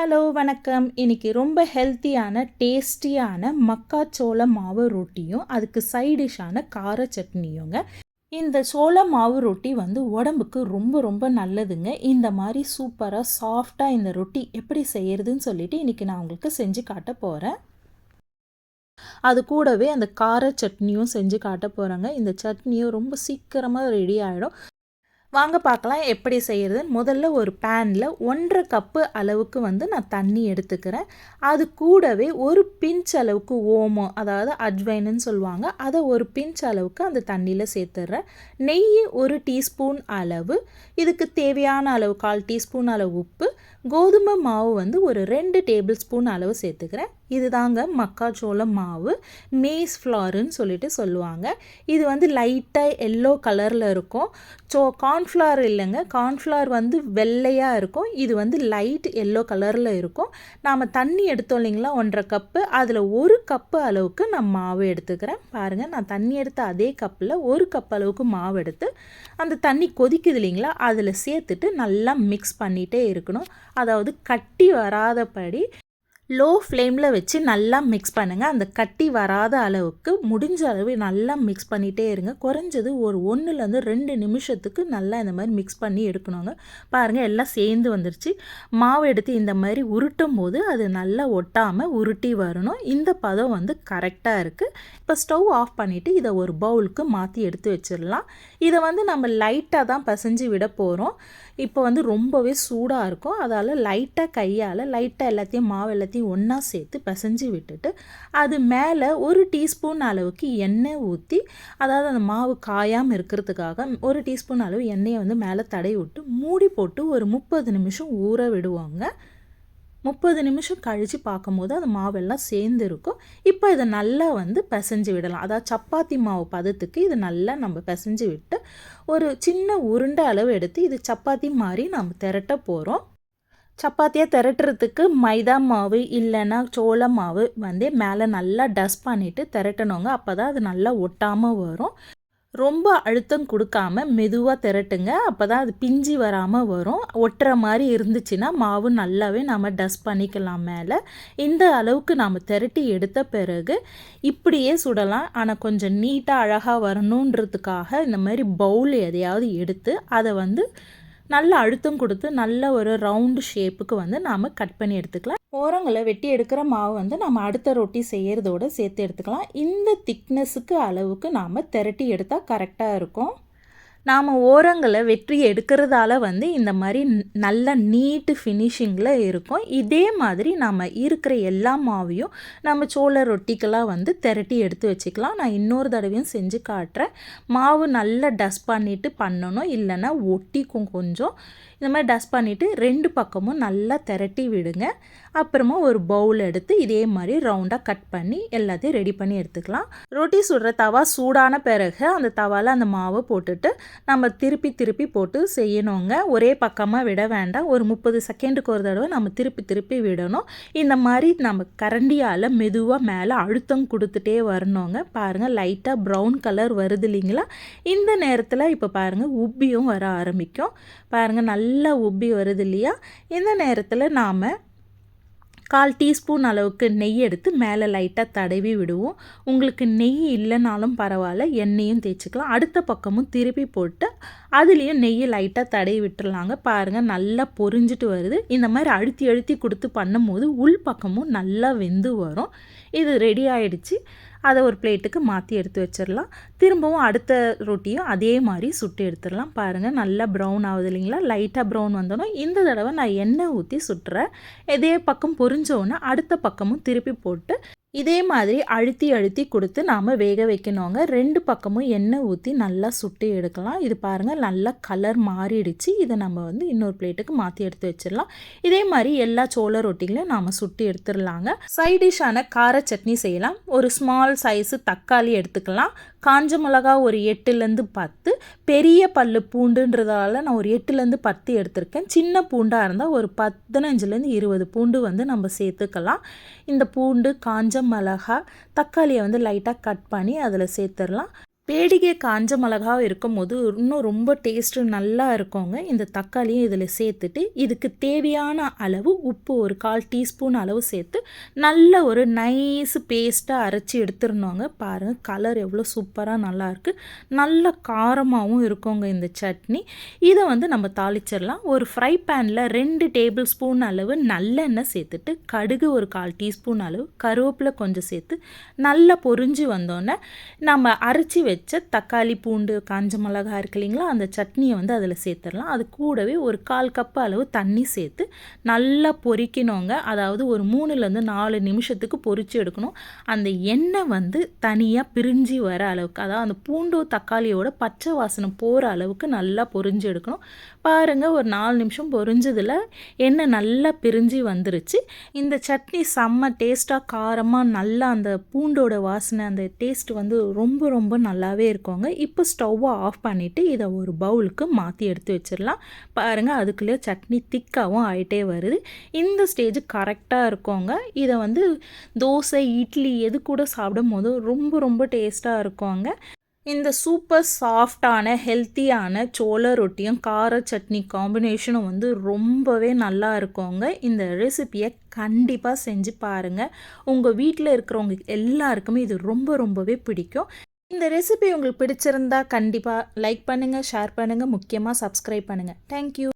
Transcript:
Hello வணக்கம். இன்னைக்கு ரொம்ப ஹெல்த்தியான டேஸ்டியான மக்காச்சோள மாவு ரொட்டியும் அதுக்கு சைட் டிஷ்ஷான கார சட்னியுங்க. இந்த சோள மாவு ரொட்டி வந்து உடம்புக்கு ரொம்ப ரொம்ப நல்லதுங்க. இந்த மாதிரி சூப்பராக சாஃப்டாக இந்த ரொட்டி எப்படி செய்யறதுன்னு சொல்லிட்டு இன்னைக்கு நான் உங்களுக்கு செஞ்சு காட்ட போகிறேன். அது கூடவே அந்த கார சட்னியும் செஞ்சு காட்ட போகிறேங்க. இந்த சட்னியும் ரொம்ப சீக்கிரமாக ரெடி ஆகிடும். வாங்க பார்க்கலாம் எப்படி செய்கிறதுன்னு. முதல்ல ஒரு பேனில் 1.5 கப்பு அளவுக்கு வந்து நான் தண்ணி எடுத்துக்கிறேன். அது கூடவே ஒரு பிஞ்ச் அளவுக்கு ஓமம், அதாவது அஜ்வைன்னு சொல்லுவாங்க, அதை ஒரு பிஞ்ச் அளவுக்கு அந்த தண்ணியில் சேர்த்துட்றேன். நெய் 1 டீஸ்பூன் அளவு, இதுக்கு தேவையான அளவு 1/4 டீஸ்பூன் அளவு உப்பு, கோதுமை மாவு வந்து ஒரு 2 டேபிள் ஸ்பூன் அளவு சேர்த்துக்கிறேன். இதுதாங்க மக்காச்சோள மாவு, மேஸ் ஃப்ளாருன்னு சொல்லிட்டு சொல்லுவாங்க. இது வந்து லைட்டாக எல்லோ கலரில் இருக்கும். கார்ன்ஃப்ளவர் இல்லைங்க, கார்ன்ஃப்ளவர் வந்து வெள்ளையாக இருக்கும், இது வந்து லைட் எல்லோ கலரில் இருக்கும். நாம் தண்ணி எடுத்தோம் இல்லைங்களா 1.5 கப்பு, அதில் 1 கப்பு அளவுக்கு நான் மாவு எடுத்துக்கிறேன். பாருங்கள், நான் தண்ணி எடுத்த அதே கப்பில் 1 கப் அளவுக்கு மாவு எடுத்து அந்த தண்ணி கொதிக்குது இல்லைங்களா, அதில் சேர்த்துட்டு நல்லா மிக்ஸ் பண்ணிகிட்டே இருக்கணும். அதாவது கட்டி வராதபடி லோ ஃப்ளேமில் வச்சு நல்லா மிக்ஸ் பண்ணுங்கள். அந்த கட்டி வராத அளவுக்கு முடிஞ்ச அளவு நல்லா மிக்ஸ் பண்ணிகிட்டே இருங்க. குறைஞ்சது ஒரு 1லேருந்து 2 நிமிஷத்துக்கு நல்லா இந்த மாதிரி மிக்ஸ் பண்ணி எடுக்கணுங்க. பாருங்கள், எல்லாம் சேர்ந்து வந்துருச்சு. மாவு எடுத்து இந்த மாதிரி உருட்டும் போது அது நல்லா ஒட்டாமல் உருட்டி வரணும். இந்த பதம் வந்து கரெக்டாக இருக்குது. இப்போ ஸ்டவ் ஆஃப் பண்ணிவிட்டு இதை ஒரு பவுலுக்கு மாற்றி எடுத்து வச்சிடலாம். இதை வந்து நம்ம லைட்டாக தான் பிசைஞ்சு விட போகிறோம். இப்போ வந்து ரொம்பவே சூடாக இருக்கும், அதால் லைட்டாக கையால் லைட்டாக எல்லாத்தையும் மாவு எல்லாத்தையும் ஒன்றா சேர்த்து பிசைஞ்சு விட்டுட்டு அது மேலே 1 டீஸ்பூன் அளவுக்கு எண்ணெய் ஊற்றி, அதாவது அந்த மாவு காயாமல் இருக்கிறதுக்காக 1 டீஸ்பூன் அளவு எண்ணெயை வந்து மேலே தடவி விட்டு மூடி போட்டு ஒரு 30 நிமிஷம் ஊற விடுவாங்க. 30 நிமிஷம் கழித்து பார்க்கும்போது அது மாவெல்லாம் சேர்ந்து இருக்கும். இப்போ இதை நல்லா வந்து பிசைஞ்சு விடலாம். அதாவது சப்பாத்தி மாவு பதத்துக்கு இது நல்லா நம்ம பிசைஞ்சு விட்டு ஒரு சின்ன உருண்டை அளவு எடுத்து இது சப்பாத்தி மாதிரி நம்ம திரட்ட போகிறோம். சப்பாத்தியாக திரட்டுறதுக்கு மைதா மாவு இல்லைன்னா சோள மாவு வந்து மேலே நல்லா டஸ்ட் பண்ணிவிட்டு திரட்டணுங்க. அப்போ தான் அது நல்லா ஒட்டாமல் வரும். ரொம்ப அழுத்தம் கொடுக்காம மெதுவாக திரட்டுங்க, அப்போ தான் அது பிஞ்சி வராமல் வரும். ஒட்டுற மாதிரி இருந்துச்சுன்னா மாவு நல்லாவே நம்ம டஸ்ட் பண்ணிக்கலாம் மேலே. இந்த அளவுக்கு நாம் திரட்டி எடுத்த பிறகு இப்படியே சுடலாம். ஆனால் கொஞ்சம் நீட்டாக அழகாக வரணுன்றதுக்காக இந்த மாதிரி பவுல் எதையாவது எடுத்து அதை வந்து நல்ல அழுத்தம் கொடுத்து நல்ல ஒரு ரவுண்டு ஷேப்புக்கு வந்து நாம் கட் பண்ணி எடுத்துக்கலாம். ஓரங்களை வெட்டி எடுக்கிற மாவு வந்து நம்ம அடுத்த ரொட்டி செய்கிறதோடு சேர்த்து எடுத்துக்கலாம். இந்த திக்னஸுக்கு அளவுக்கு நாம் திரட்டி எடுத்தால் கரெக்டாக இருக்கும். நாம் ஓரங்களை வெட்டி எடுக்கிறதால வந்து இந்த மாதிரி நல்ல நீட்டு ஃபினிஷிங்கில் இருக்கும். இதே மாதிரி நம்ம இருக்கிற எல்லா மாவையும் நம்ம சோள ரொட்டிக்கெல்லாம் வந்து திரட்டி எடுத்து வச்சுக்கலாம். நான் இன்னொரு தடவையும் செஞ்சு காட்டுறேன். மாவு நல்லா டஸ்ட் பண்ணிவிட்டு பண்ணணும், இல்லைன்னா ஒட்டிக்கும் கொஞ்சம். இந்த மாதிரி டஸ்ட் பண்ணிவிட்டு 2 பக்கமும் நல்லா திரட்டி விடுங்க. அப்புறமா ஒரு பவுல் எடுத்து இதே மாதிரி ரவுண்டாக கட் பண்ணி எல்லாத்தையும் ரெடி பண்ணி எடுத்துக்கலாம். ரொட்டி சுடுற தவா சூடான பிறகு அந்த தவாவில் அந்த மாவை போட்டுட்டு நம்ம திருப்பி திருப்பி போட்டு செய்யணுங்க. ஒரே பக்கமாக விட வேண்டாம். ஒரு 30 செகண்டுக்கு ஒரு தடவை நம்ம திருப்பி திருப்பி விடணும். இந்த மாதிரி நம்ம கரண்டியால் மெதுவாக மேலே அழுத்தம் கொடுத்துட்டே வரணுங்க. பாருங்கள், லைட்டாக ப்ரௌன் கலர் வருது இல்லைங்களா, இந்த நேரத்தில் இப்போ பாருங்கள் உப்பியும் வர ஆரம்பிக்கும். பாருங்கள், நல்லா உப்பி வருது இல்லையா. இந்த நேரத்தில் நாம் 1/4 டீஸ்பூன் அளவுக்கு நெய் எடுத்து மேலே லைட்டாக தடவி விடுவோம். உங்களுக்கு நெய் இல்லைனாலும் பரவாயில்ல, எண்ணெயும் தேய்ச்சிக்கலாம். அடுத்த பக்கமும் திருப்பி போட்டு அதுலேயும் நெய்யை லைட்டாக தடவி விட்டுருலாங்க. பாருங்கள், நல்லா பொரிஞ்சிட்டு வருது. இந்த மாதிரி அழுத்தி அழுத்தி கொடுத்து பண்ணும்போது உள் பக்கமும் நல்லா வெந்து வரும். இது ரெடி ஆகிடுச்சு. அதை ஒரு பிளேட்டுக்கு மாற்றி எடுத்து வச்சிடலாம். திரும்பவும் அடுத்த ரொட்டியும் அதே மாதிரி சுட்டு எடுத்துடலாம். பாருங்கள், நல்லா ப்ரௌன் ஆகுது இல்லைங்களா. லைட்டாக ப்ரௌன் வந்தோன்னா இந்த தடவை நான் எண்ணெய் ஊற்றி சுட்டுறேன். இதே பக்கம் பொரிஞ்சோன்னா அடுத்த பக்கமும் திருப்பி போட்டு இதே மாதிரி அழுத்தி அழுத்தி கொடுத்து நாம் வேக வைக்கணுங்க. 2 பக்கமும் எண்ணெய் ஊற்றி நல்லா சுட்டு எடுக்கலாம். இது பாருங்கள், நல்லா கலர் மாறிடுச்சு. இதை நம்ம வந்து இன்னொரு பிளேட்டுக்கு மாற்றி எடுத்து வச்சிடலாம். இதே மாதிரி எல்லா சோள ரொட்டிகளையும் நாம் சுட்டு எடுத்துடலாங்க. சைட் டிஷ்ஷான கார சட்னி செய்யலாம். ஒரு ஸ்மால் சைஸு தக்காளி எடுத்துக்கலாம். காஞ்ச மிளகா ஒரு 8லேருந்து 10, பெரிய பல்லு பூண்டுன்றதால நான் ஒரு 8லேருந்து 10 எடுத்திருக்கேன். சின்ன பூண்டாக இருந்தால் ஒரு 15லேருந்து 20 பூண்டு வந்து நம்ம சேர்த்துக்கலாம். இந்த பூண்டு, காஞ்ச மிளகா, தக்காளியை வந்து லைட்டாக கட் பண்ணி அதில் சேர்த்துடலாம். பேடிகை காஞ்ச மிளகா இருக்கும்போது இன்னும் ரொம்ப டேஸ்ட்டு நல்லா இருக்குங்க. இந்த தக்காளியும் இதில் சேர்த்துட்டு இதுக்கு தேவையான அளவு உப்பு ஒரு 1/4 டீஸ்பூன் அளவு சேர்த்து நல்ல ஒரு நைஸ் பேஸ்ட்டாக அரைச்சி எடுத்துடணுங்க. பாருங்கள் கலர் எவ்வளோ சூப்பராக நல்லாயிருக்கு. நல்ல காரமாகவும் இருக்குங்க இந்த சட்னி. இதை வந்து நம்ம தாளிச்சிடலாம். ஒரு ஃப்ரை பேனில் 2 டேபிள் ஸ்பூன் அளவு நல்லெண்ணெய் சேர்த்துட்டு கடுகு ஒரு 1/4 டீஸ்பூன் அளவு கருவேப்பிலை கொஞ்சம் சேர்த்து நல்லா பொரிஞ்சு வந்தோடனே நம்ம அரைச்சி வச்ச தக்காளி பூண்டு காஞ்ச மிளகா இருக்கு இல்லைங்களா, அந்த சட்னியை வந்து அதில் சேர்த்துடலாம். அது கூடவே ஒரு 1/4 கப் அளவு தண்ணி சேர்த்து நல்லா பொரிக்கணுங்க. அதாவது ஒரு 3லேருந்து 4 நிமிஷத்துக்கு பொரிச்சு எடுக்கணும். அந்த எண்ணெய் வந்து தனியாக பிரிஞ்சு வர அளவுக்கு, அதாவது அந்த பூண்டு தக்காளியோட பச்சை வாசனை போகிற அளவுக்கு நல்லா பொரிஞ்சு எடுக்கணும். பாருங்கள் ஒரு 4 நிமிஷம் பொரிஞ்சதில் எண்ணெய் நல்லா பிரிஞ்சு வந்துருச்சு. இந்த சட்னி செம்ம டேஸ்ட்டாக காரமாக நல்லா அந்த பூண்டோட வாசனை அந்த டேஸ்ட் வந்து ரொம்ப ரொம்ப நல்லாவே இருக்குங்க. இப்போ ஸ்டவ்வை ஆஃப் பண்ணிவிட்டு இதை ஒரு பவுலுக்கு மாற்றி எடுத்து வச்சிடலாம். பாருங்கள் அதுக்குள்ளேயே சட்னி திக்காகவும் ஆகிட்டே வருது. இந்த ஸ்டேஜ் கரெக்டாக இருக்குங்க. இதை வந்து தோசை இட்லி எது கூட சாப்பிடும் போது ரொம்ப ரொம்ப டேஸ்ட்டாக இருக்குங்க. இந்த சூப்பர் சாஃப்டான ஹெல்த்தியான சோள ரொட்டியும் கார சட்னி காம்பினேஷனும் வந்து ரொம்பவே நல்லா இருக்குங்க. இந்த ரெசிபியை கண்டிப்பாக செஞ்சு பாருங்கள். உங்கள் வீட்டில் இருக்கிறவங்க எல்லாருக்குமே இது ரொம்ப ரொம்பவே பிடிக்கும். இந்த ரெசிபி உங்களுக்கு பிடிச்சிருந்தா கண்டிப்பாக லைக் பண்ணுங்கள், ஷேர் பண்ணுங்கள், முக்கியமாக சப்ஸ்கிரைப் பண்ணுங்கள். தேங்க்யூ.